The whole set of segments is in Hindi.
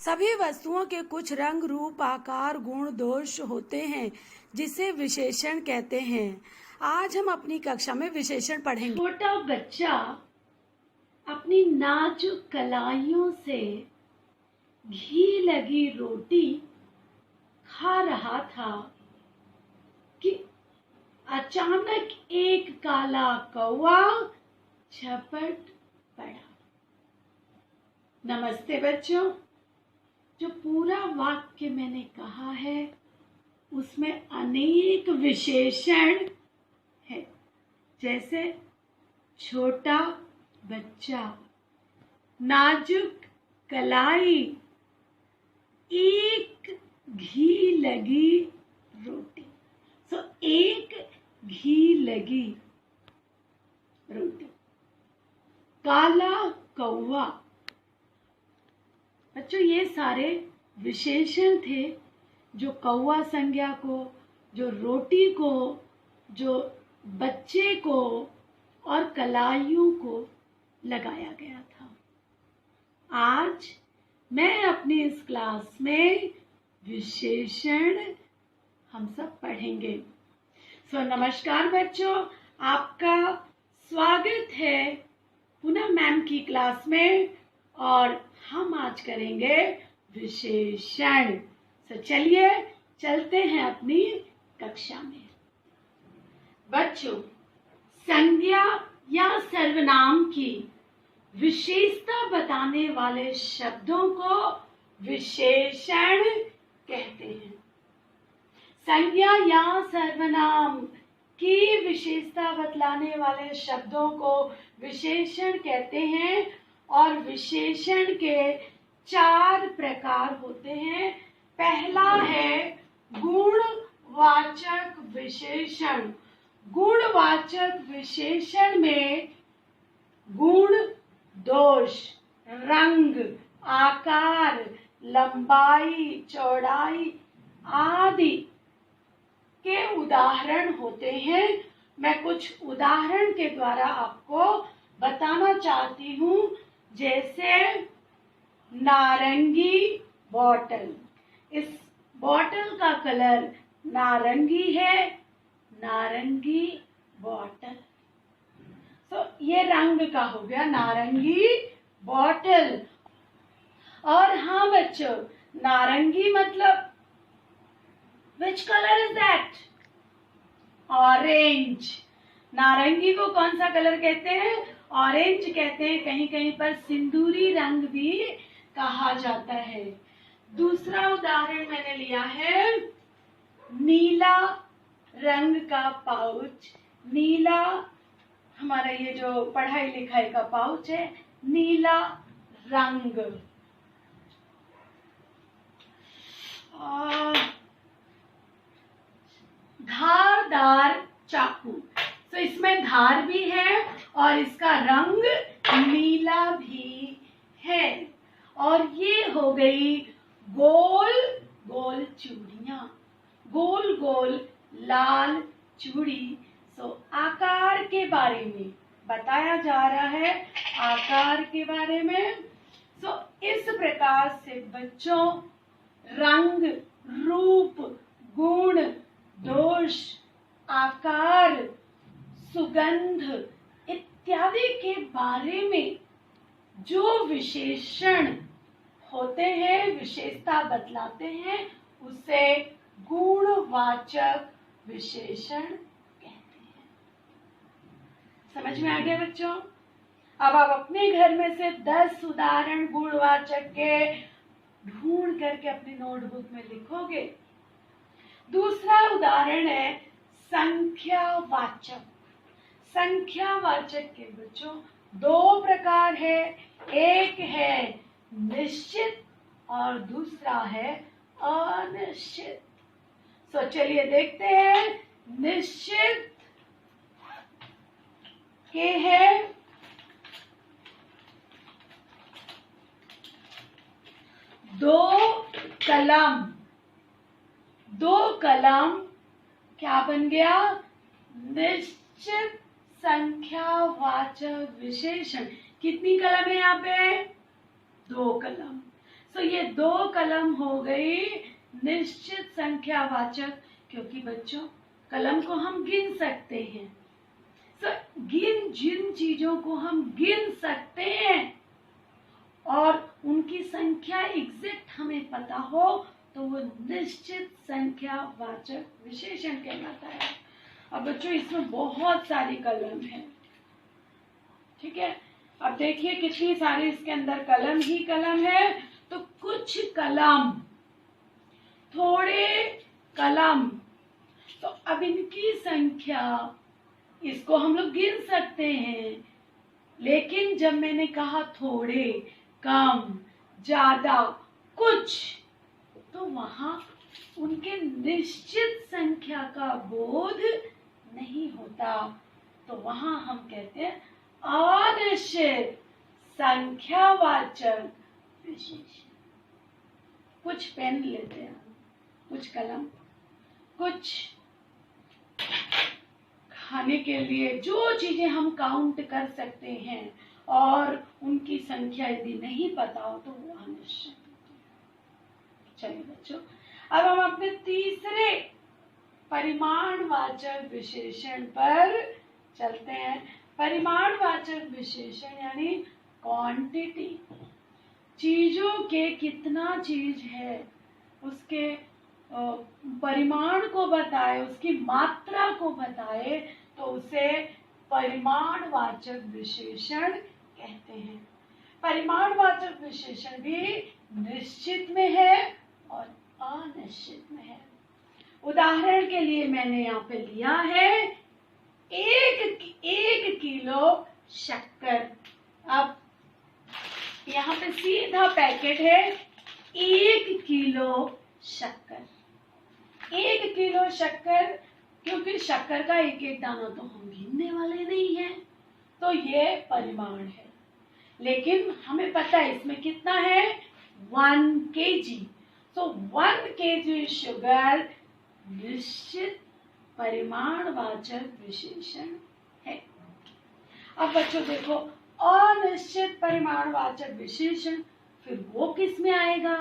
सभी वस्तुओं के कुछ रंग, रूप, आकार, गुण, दोष होते हैं जिसे विशेषण कहते हैं। आज हम अपनी कक्षा में विशेषण पढ़ेंगे। छोटा बच्चा अपनी नाजुक कलाइयों से घी लगी रोटी खा रहा था कि अचानक एक काला कौवा झपट पड़ा। नमस्ते बच्चों, जो पूरा वाक्य मैंने कहा है उसमें अनेक विशेषण है, जैसे छोटा बच्चा, नाजुक कलाई, एक घी लगी रोटी। एक घी लगी रोटी, काला कौवा। बच्चों, ये सारे विशेषण थे जो कौवा संज्ञा को, जो रोटी को, जो बच्चे को और कलाइयों को लगाया गया था। आज मैं अपनी इस क्लास में विशेषण हम सब पढ़ेंगे। नमस्कार बच्चों, आपका स्वागत है पुनः मैम की क्लास में और हम आज करेंगे विशेषण। चलिए चलते हैं अपनी कक्षा में। बच्चों, संज्ञा या सर्वनाम की विशेषता बताने वाले शब्दों को विशेषण कहते हैं। संज्ञा या सर्वनाम की विशेषता बतलाने वाले शब्दों को विशेषण कहते हैं और विशेषण के 4 प्रकार होते हैं। पहला है गुणवाचक विशेषण। गुणवाचक विशेषण में गुण, दोष, रंग, आकार, लंबाई, चौड़ाई आदि के उदाहरण होते हैं। मैं कुछ उदाहरण के द्वारा आपको बताना चाहती हूँ, जैसे नारंगी बॉटल। इस बॉटल का कलर नारंगी है, नारंगी बॉटल। ये रंग का हो गया नारंगी बॉटल। और हाँ बच्चों, नारंगी मतलब which color is that? Orange. नारंगी को कौन सा कलर कहते हैं? ऑरेंज कहते हैं। कहीं कहीं पर सिंदूरी रंग भी कहा जाता है। दूसरा उदाहरण मैंने लिया है नीला रंग का पाउच। नीला हमारा ये जो पढ़ाई लिखाई का पाउच है, नीला रंग। धारदार चाकू। इसमें धार भी है और इसका रंग नीला भी है। और ये हो गई गोल गोल चूड़ियां, गोल गोल लाल चूड़ी। आकार के बारे में बताया जा रहा है, आकार के बारे में। इस प्रकार से बच्चों रंग, रूप, गुण, दोष, आकार, सुगंध इत्यादि के बारे में जो विशेषण होते हैं, विशेषता बतलाते हैं, उसे गुणवाचक विशेषण कहते हैं। समझ में आ गया बच्चों? अब आप अपने घर में से 10 उदाहरण गुणवाचक के ढूंढ करके अपनी नोटबुक में लिखोगे। दूसरा उदाहरण है संख्यावाचक। संख्यावाचक के बच्चों 2 प्रकार है। एक है निश्चित और दूसरा है अनिश्चित। चलिए देखते हैं। निश्चित के है दो कलम। 2 कलम क्या बन गया? निश्चित संख्यावाचक विशेषण। कितनी कलम है यहाँ पे? 2 कलम। सो ये 2 कलम हो गई निश्चित संख्यावाचक, क्योंकि बच्चों कलम को हम गिन सकते हैं। जिन चीजों को हम गिन सकते हैं और उनकी संख्या एग्जैक्ट हमें पता हो तो वो निश्चित संख्यावाचक विशेषण कहलाता है। अब बच्चों इसमें बहुत सारी कलम है, ठीक है। अब देखिए कितनी सारी इसके अंदर कलम ही कलम है। तो कुछ कलम, थोड़े कलम, तो अब इनकी संख्या इसको हम लोग गिन सकते हैं, लेकिन जब मैंने कहा थोड़े, कम, ज्यादा, कुछ, तो वहां उनके निश्चित संख्या का बोध नहीं होता, तो वहां हम कहते हैं अनिश्चित संख्यावाचक विशेषण। कुछ पेन लेते हैं, कुछ कलम, कुछ खाने के लिए जो चीजें हम काउंट कर सकते हैं और उनकी संख्या यदि नहीं पता हो तो वो अनिश्चित होती है। चलिए बच्चों, अब हम अपने तीसरे परिमाणवाचक विशेषण पर चलते हैं। परिमाणवाचक विशेषण यानी क्वांटिटी, चीजों के कितना चीज है उसके परिमाण को बताए, उसकी मात्रा को बताए, तो उसे परिमाणवाचक विशेषण कहते हैं। परिमाणवाचक विशेषण भी निश्चित में है और अनिश्चित में है। उदाहरण के लिए मैंने यहाँ पे लिया है एक किलो शक्कर। अब यहाँ पे सीधा पैकेट है 1 किलो शक्कर। 1 किलो शक्कर, क्योंकि शक्कर का एक एक दाना तो हम गिनने वाले नहीं हैं, तो ये परिमाण है। लेकिन हमें पता है इसमें कितना है, 1 kg। सो 1 kg शुगर निश्चित परिमाणवाचक विशेषण है। अब बच्चों देखो, अनिश्चित परिमाणवाचक विशेषण फिर वो किस में आएगा?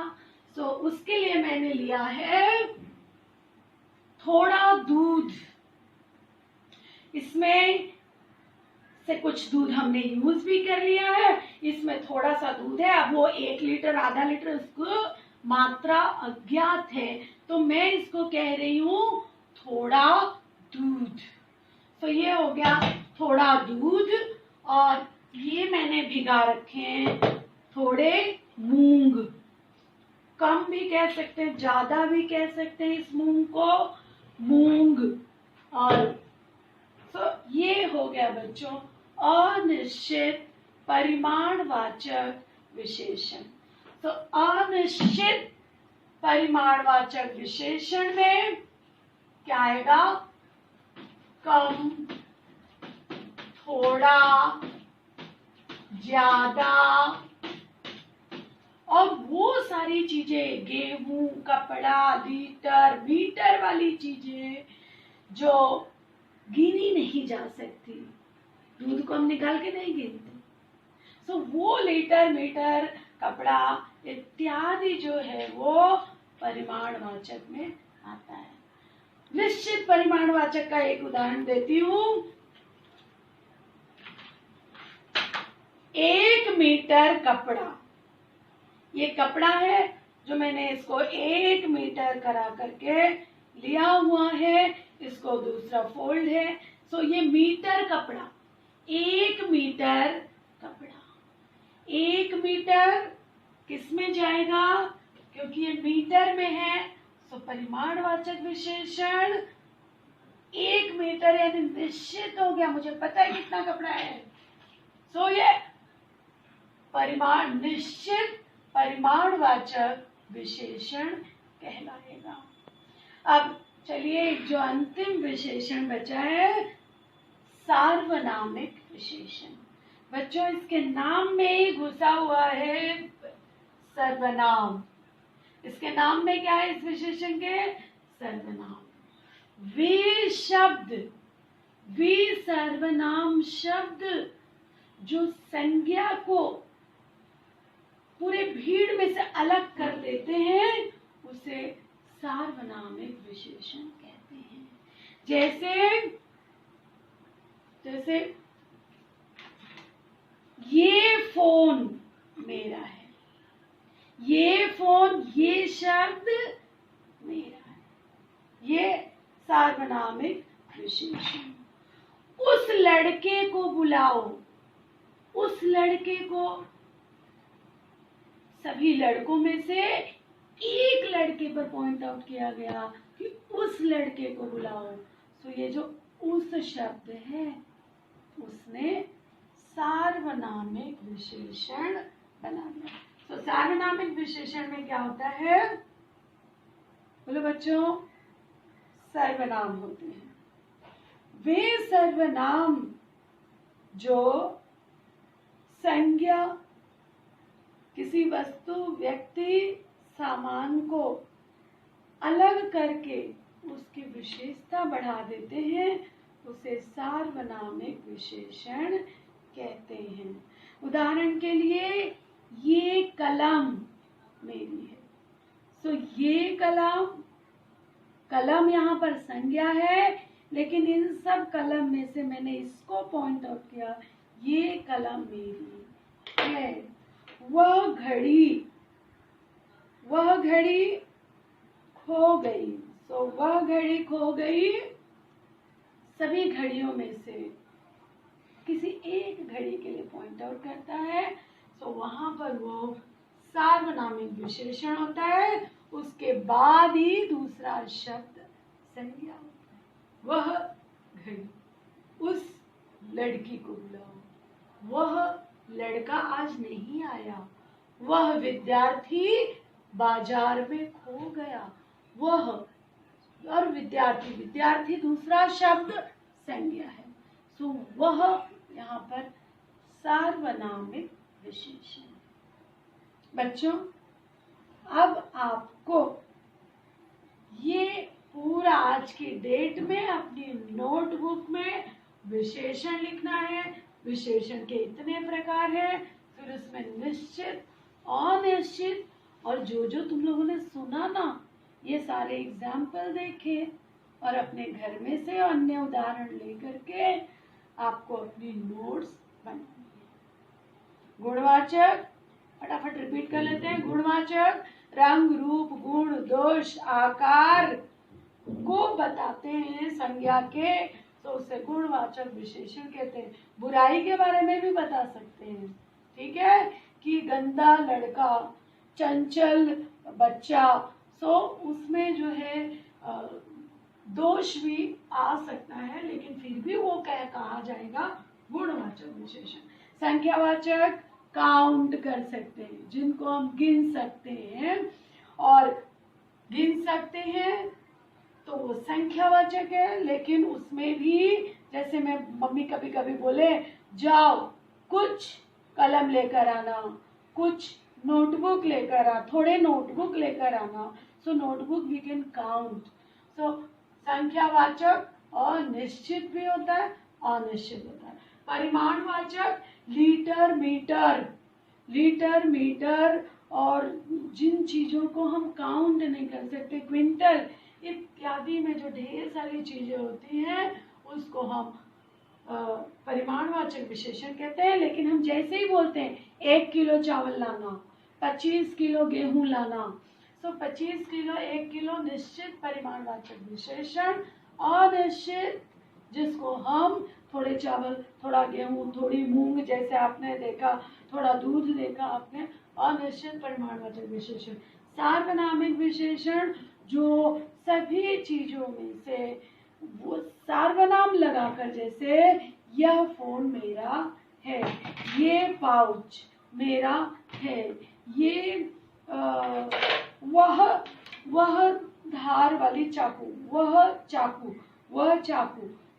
तो उसके लिए मैंने लिया है थोड़ा दूध। इसमें से कुछ दूध हमने यूज भी कर लिया है, इसमें थोड़ा सा दूध है। अब वो 1 लीटर, आधा लीटर, उसको मात्रा अज्ञात है, तो मैं इसको कह रही हूं थोड़ा दूध। तो ये हो गया थोड़ा दूध, और ये मैंने भिगा रखे हैं थोड़े मूंग। कम भी कह सकते हैं, ज्यादा भी कह सकते हैं इस मूंग को, मूंग। और तो ये हो गया बच्चों अनिश्चित परिमाणवाचक विशेषण। तो अनिश्चित परिमाणवाचक विशेषण में क्या आएगा? कम, थोड़ा, ज्यादा, और वो सारी चीजें, गेहूं, कपड़ा, लीटर, मीटर वाली चीजें जो गिनी नहीं जा सकती। दूध को हम निकाल के नहीं गिनते, तो वो लीटर, मीटर, कपड़ा इत्यादि जो है वो परिमाणवाचक में आता है। निश्चित परिमाणवाचक का एक उदाहरण देती हूं। 1 मीटर कपड़ा, ये कपड़ा है जो मैंने इसको 1 मीटर करा करके लिया हुआ है, इसको दूसरा फोल्ड है, सो ये मीटर कपड़ा, 1 मीटर कपड़ा। 1 मीटर किस में जाएगा? क्योंकि ये मीटर में है, सो परिमाणवाचक विशेषण 1 मीटर यानी निश्चित हो गया, मुझे पता है कितना कपड़ा है, सो ये परिमाण, निश्चित परिमाणवाचक विशेषण कहलाएगा। अब चलिए जो अंतिम विशेषण बचा है, सार्वनामिक विशेषण। बच्चों इसके नाम में ही घुसा हुआ है सर्वनाम। इसके नाम में क्या है इस विशेषण के? सर्वनाम। वे शब्द, वे सर्वनाम शब्द जो संज्ञा को पूरे भीड़ में से अलग कर देते हैं, उसे सार्वनामिक विशेषण कहते हैं। जैसे ये फोन मेरा है, ये फोन, ये शब्द मेरा है, ये सार्वनामिक विशेषण। उस लड़के को बुलाओ, उस लड़के को, सभी लड़कों में से एक लड़के पर पॉइंट आउट किया गया कि उस लड़के को बुलाओ। तो ये जो उस शब्द है उसने सार्वनामिक विशेषण बना दिया। तो सार्वनामिक विशेषण में क्या होता है, बोलो बच्चों, सर्वनाम होते हैं। वे सर्वनाम जो संज्ञा, किसी वस्तु, व्यक्ति, सामान को अलग करके उसकी विशेषता बढ़ा देते हैं, उसे सार्वनामिक विशेषण कहते हैं। उदाहरण के लिए, ये कलम मेरी है। सो ये कलम यहाँ पर संज्ञा है, लेकिन इन सब कलम में से मैंने इसको पॉइंट आउट किया, ये कलम मेरी है। वह घड़ी खो गई। तो वह घड़ी खो गई, सभी घड़ियों में से किसी एक घड़ी के लिए पॉइंट आउट करता है, तो वहां पर वो सार्वनामिक विशेषण होता है। उसके बाद ही दूसरा शब्द संज्ञा होता है। वह घड़ी, उस लड़की को बुलाओ, वह लड़का आज नहीं आया, वह विद्यार्थी बाजार में खो गया, वह, और विद्यार्थी दूसरा शब्द संज्ञा है। सो वह यहाँ पर सार्वनामिक विशेषण। बच्चों, अब आपको ये पूरा आज की डेट में अपनी नोटबुक में विशेषण लिखना है। विशेषण के इतने प्रकार हैं, फिर उसमें निश्चित, अनिश्चित, और जो तुम लोगों ने सुना ना, ये सारे एग्जाम्पल देखे और अपने घर में से अन्य उदाहरण लेकर के आपको अपनी नोट्स बनानी है। गुणवाचक फटाफट रिपीट कर लेते हैं। गुणवाचक रंग, रूप, गुण, दोष, आकार को बताते हैं संज्ञा के, तो उसे गुणवाचक विशेषण कहते हैं। बुराई के बारे में भी बता सकते हैं, ठीक है, कि गंदा लड़का, चंचल बच्चा, सो उसमें जो है दोष भी आ सकता है, लेकिन फिर भी वो कहा जाएगा गुणवाचक विशेषण। संख्यावाचक काउंट कर सकते हैं, जिनको हम गिन सकते हैं, और गिन सकते हैं तो वो संख्यावाचक है। लेकिन उसमें भी, जैसे मैं मम्मी कभी कभी बोले, जाओ कुछ कलम लेकर आना, कुछ नोटबुक लेकर आ, थोड़े नोटबुक लेकर आना, सो नोटबुक वी कैन काउंट। सो संख्यावाचक अनिश्चित भी होता है, अनिश्चित होता है। परिमाणवाचक लीटर, मीटर, और जिन चीजों को हम काउंट नहीं कर सकते, क्विंटल इत्यादि में जो ढेर सारी चीजें होती हैं, उसको हम परिमाणवाचक विशेषण कहते हैं। लेकिन हम जैसे ही बोलते हैं 1 किलो चावल लाना, 25 किलो गेहूं लाना, सो 25 किलो, 1 किलो निश्चित परिमाणवाचक विशेषण। अनिश्चित, जिसको हम थोड़े चावल, थोड़ा गेहूं, थोड़ी मूंग, जैसे आपने देखा, थोड़ा दूध देखा आपने, अनिश्चित परिमाणवाचक विशेषण। सार्वनामिक विशेषण, जो सभी चीजों में से वो सार्वनाम लगाकर, जैसे यह फोन मेरा है, ये पाउच मेरा है, ये वह धार वाली चाकू, वह चाकू।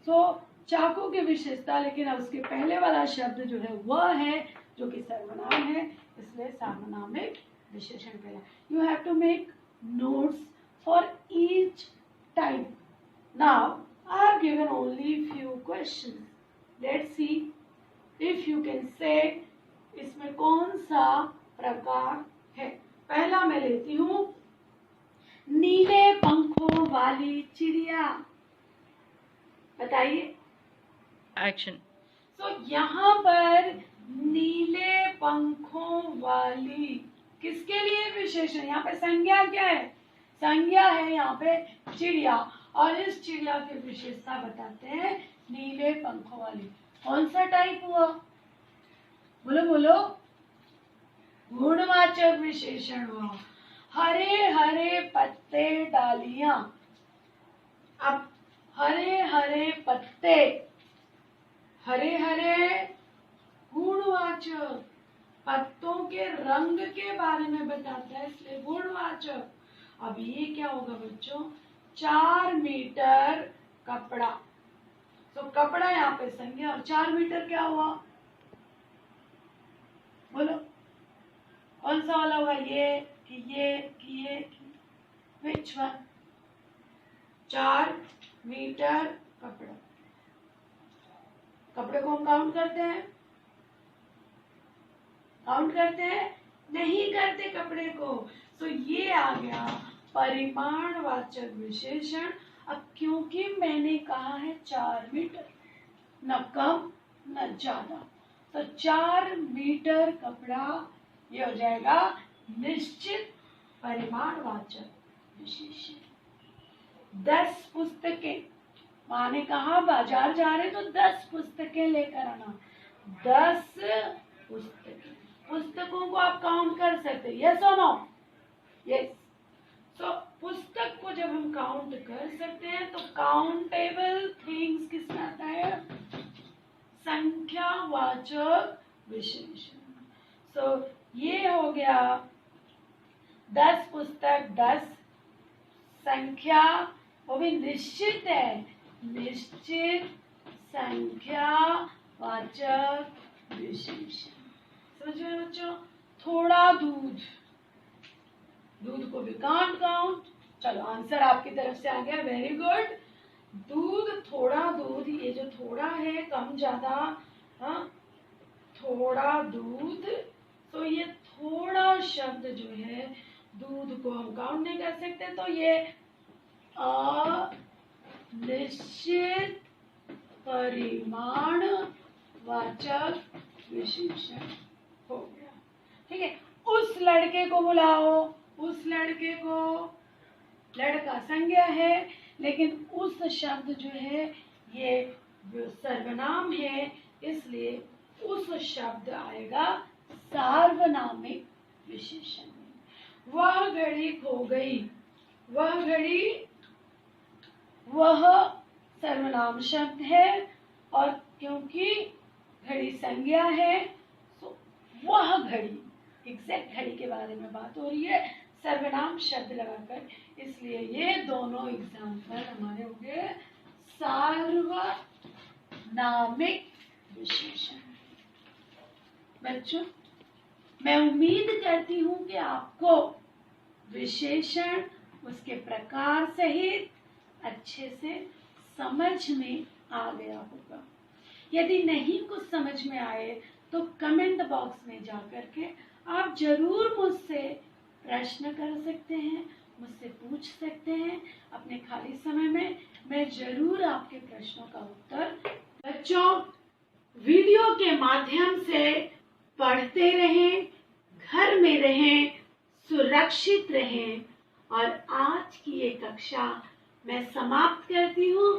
सो चाकू की विशेषता, लेकिन अब उसके पहले वाला शब्द जो है वह है, जो कि सर्वनाम है, इसलिए सार्वनामिक विशेषण कहलाता है। You have to make notes for each type. Now, I have given only few questions. Let's see if you can say इसमें कौन सा प्रकार है। पहला मैं लेती हूँ नीले पंखों वाली चिड़िया। बताइए। एक्शन। तो यहाँ पर नीले पंखों वाली किसके लिए विशेषण? यहाँ पे संज्ञा क्या है? संज्ञा है यहाँ पे चिड़िया, और इस चिड़िया की विशेषता बताते हैं नीले पंखों वाली। कौन सा टाइप हुआ? बोलो बोलो। गुणवाचक विशेषण हुआ। हरे हरे पत्ते डालियां। अब हरे हरे पत्ते, हरे हरे गुणवाचक, पत्तों के रंग के बारे में बताता है इसलिए गुणवाचक। अब ये क्या होगा बच्चों? 4 मीटर कपड़ा। तो कपड़ा यहाँ पे संज्ञा, और 4 मीटर क्या हुआ? बोलो कौन सा वाला होगा? ये कि ये कि ये? Which one? 4 मीटर कपड़ा। कपड़े को हम काउंट करते हैं? काउंट करते हैं? नहीं करते कपड़े को। तो ये आ गया परिमाणवाचक विशेषण। अब क्योंकि मैंने कहा है 4 मीटर, न कम न ज्यादा, तो 4 मीटर कपड़ा ये हो जाएगा निश्चित परिमाणवाचक विशेषण। 10 पुस्तकें, माँ ने कहा बाजार जा रहे तो 10 पुस्तकें लेकर आना। 10 पुस्तकें। पुस्तकों को आप काउंट कर सकते, यस और नो? यस। तो पुस्तक को जब हम काउंट कर सकते हैं तो काउंटेबल थिंग्स किसमें आता है? संख्यावाचक विशेषण। सो ये हो गया 10 पुस्तक, 10 संख्या, वो भी निश्चित है, निश्चित संख्यावाचक विशेषण। समझ में बच्चों? थोड़ा दूध, दूध को भी काउंट। चलो आंसर आपकी तरफ से आ गया, वेरी गुड। दूध, थोड़ा दूध, ये जो थोड़ा है कम ज्यादा, हाँ, थोड़ा दूध। तो ये थोड़ा शब्द जो है दूध को हम काउंट नहीं कर सकते, तो ये अनिश्चित परिमाणवाचक विशेषण हो गया। ठीक है। उस लड़के को बुलाओ, उस लड़के को, लड़का संज्ञा है लेकिन उस शब्द जो है ये सर्वनाम है, इसलिए उस शब्द आएगा सार्वनामिक विशेषण में। वह घड़ी खो गई, वह घड़ी, वह सर्वनाम शब्द है, और क्योंकि घड़ी संज्ञा है तो वह घड़ी, एग्जैक्ट घड़ी के बारे में बात हो रही है सर्वनाम शब्द लगाकर, इसलिए ये दोनों एग्जाम्पल हमारे हो गए सार्वनामिक विशेषण। बच्चों, मैं उम्मीद करती हूँ कि आपको विशेषण उसके प्रकार सहित अच्छे से समझ में आ गया होगा। यदि नहीं कुछ समझ में आए तो कमेंट बॉक्स में जाकर के आप जरूर मुझसे प्रश्न कर सकते हैं, मुझसे पूछ सकते हैं अपने खाली समय में। मैं जरूर आपके प्रश्नों का उत्तर। बच्चों, वीडियो के माध्यम से पढ़ते रहें, घर में रहें, सुरक्षित रहें, और आज की ये कक्षा मैं समाप्त करती हूँ।